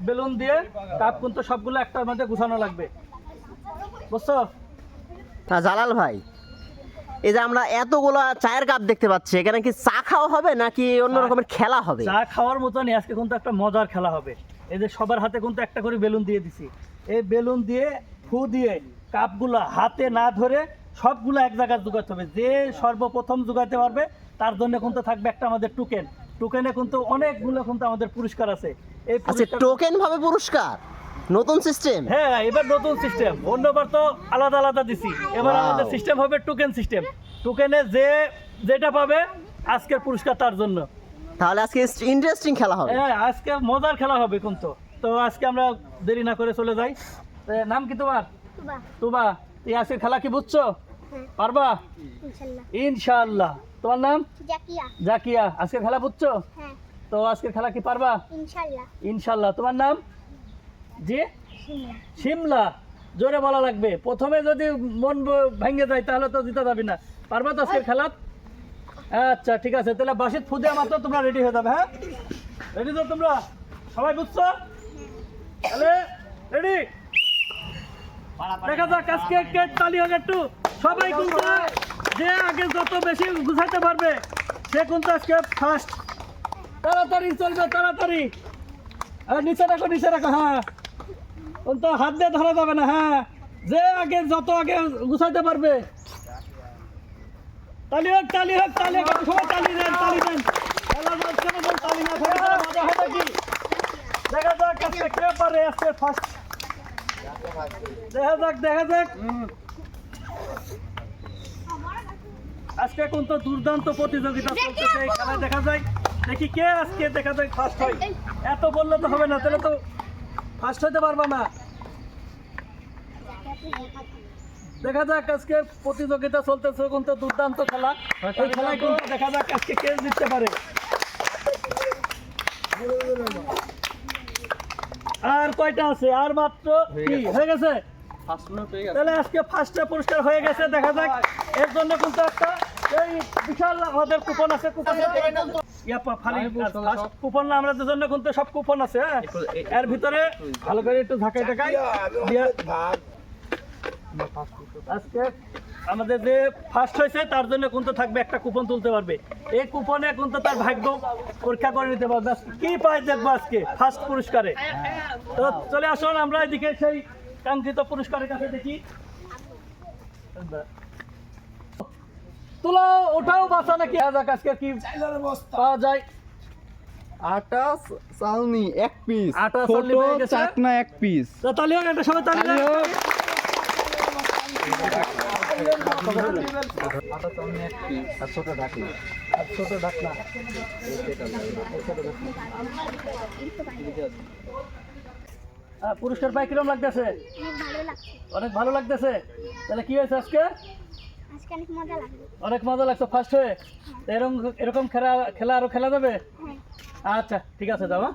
Balloon দিয়ে cup কিন্তু সবগুলো একটার মধ্যে গুছানো লাগবে, বুঝছো? জালাল ভাই, এই যে আমরা এতগুলো চায়ের কাপ দেখতে পাচ্ছি, এখানে কি চা খাওয়া হবে নাকি অন্য রকমের খেলা হবে? চা খাওয়ার মতনই আজকে কিন্তু একটা মজার খেলা হবে। এই যে সবার হাতে কিন্তু একটা করে বেলুন দিয়ে দিছি, এই বেলুন দিয়ে ফু দিয়ে কাপগুলো হাতে না ধরে সবগুলো এক জায়গায় জোগাতে হবে। যে সর্বপ্রথম জোগাতে পারবে তার জন্য কিন্তু থাকবে একটা আমাদের টোকেন। টোকেনে কিন্তু অনেকগুলো কিন্তু আমাদের পুরস্কার আছে। এই আচ্ছা, টোকেন ভাবে পুরস্কার, নতুন সিস্টেম? হ্যাঁ, এবার নতুন সিস্টেম, অন্যবার তো আলাদা আলাদা দিছি, এবার আমাদের সিস্টেম হবে টোকেন সিস্টেম। টোকেনে যেটা পাবে আজকের পুরস্কার তার জন্য। তাহলে আজকে ইন্টারেস্টিং খেলা হবে। হ্যাঁ, আজকে মজার খেলা হবে কিন্তু। তো আজকে আমরা দেরি না করে চলে যাই। নাম কি তোমার? তুবা। এই আজকের খেলা কি বুঝছো? পারবা ইনশাআল্লাহ। তোমার নাম? জাকিয়া। আজকের খেলা বুঝছো? তো আজকের খেলা কি পারবা? ইনশাআল্লাহ। তোমার নাম? জি, শিমলা। জোরে বলা লাগবে, প্রথমে যদি মন ভেঙে যায় তাহলে তো জিতে যাবি না। পারবা তো আজকের খেলা? আচ্ছা ঠিক আছে, তাহলে বাঁশির ফু দেওয়া মাত্র তোমরা রেডি হয়ে যাবে। হ্যাঁ, রেডি তো তোমরা সবাই? বুঝছো? তাহলে রেডি? দেখা যাক আজকে তালি হোক একটু। সবাই কিন্তু যে আগে যত বেশি গুছাইতে পারবে সে কিন্তু আজকে ফার্স্ট। তাড়াতাড়ি চলবে, তাড়াতাড়ি। নিচে রাখো, নিচে রাখো। হ্যাঁ, তো হাত দিয়ে ধরা যাবে না। হ্যাঁ, যে আগে যত আগে গুছাইতে পারবে। তালি হোক, তালি হোক, তালি হোক। সবাই তালি দেন, তালি দেন। তালি না ধরে মজা হয় নাকি? দেখা যাক আজকে কে পারে আজকে ফার্স্ট। দেখা যাক, দেখা যাক। আজকে কিন্তু দুর্দান্ত প্রতিযোগিতা চলতেছে এই খেলায়। দেখা যায় দেখি কে আজকে দেখা যায় ফার্স্ট হয়। এত বললে তো হবে না, তাহলে তো ফার্স্ট হতে পারবা না। দেখা যাক আজকে প্রতিযোগিতা চলতেছে কিন্তু দুর্দান্ত খেলা। এই খেলায় কিন্তু দেখা যাক আজকে কে জিততে পারে। আর কয়টা আছে? আর মাত্র কি হয়ে গেছে? তাহলে আজকে ফার্স্টে পুরস্কার হয়ে গেছে। দেখা যাক, এর জন্য কিন্তু একটা এই বিশাল আমাদের কুপন আছে। কুপন না আমাদের জন্য কিন্তু সব কুপন আছে। হ্যাঁ, এর ভিতরে ভালো করে একটু ঝাঁকাই টাকাই আজকে আমাদের যে ফার্স্ট হয়েছে তার জন্য কিন্তু থাকবে একটা কুপন তুলতে পারবে। এই কুপনে কিন্তু তার ভাগ্য পরীক্ষা করে নিতে পারবে কি পায় দেখবো আজকে ফার্স্ট পুরস্কারে। তো চলে আসুন আমরা এদিকে সেই কাঙ্ক্ষিত পুরস্কারের কাছে দেখি। তুলো ওঠাও বাঁচা নাকি? আজকে কি পাওয়া যায়? আটা চালনি এক পিস, আটা ছোট চালনি পেয়ে গেছে। চাকনা এক পিস। তালি হোক, একটা সবাই তালি হোক। আটা চালনি এক পিস আর ছোট ঢাকনা। ছোট ঢাকনা। পুরস্কার পাই কিরম লাগতেছে? অনেক ভালো লাগতেছে। তাহলে কি হয়েছে আজকে? অনেক মজা লাগছে ফার্স্ট হয়ে। এরকম খেলা আরো খেলা যাবে? আচ্ছা ঠিক আছে, যাও।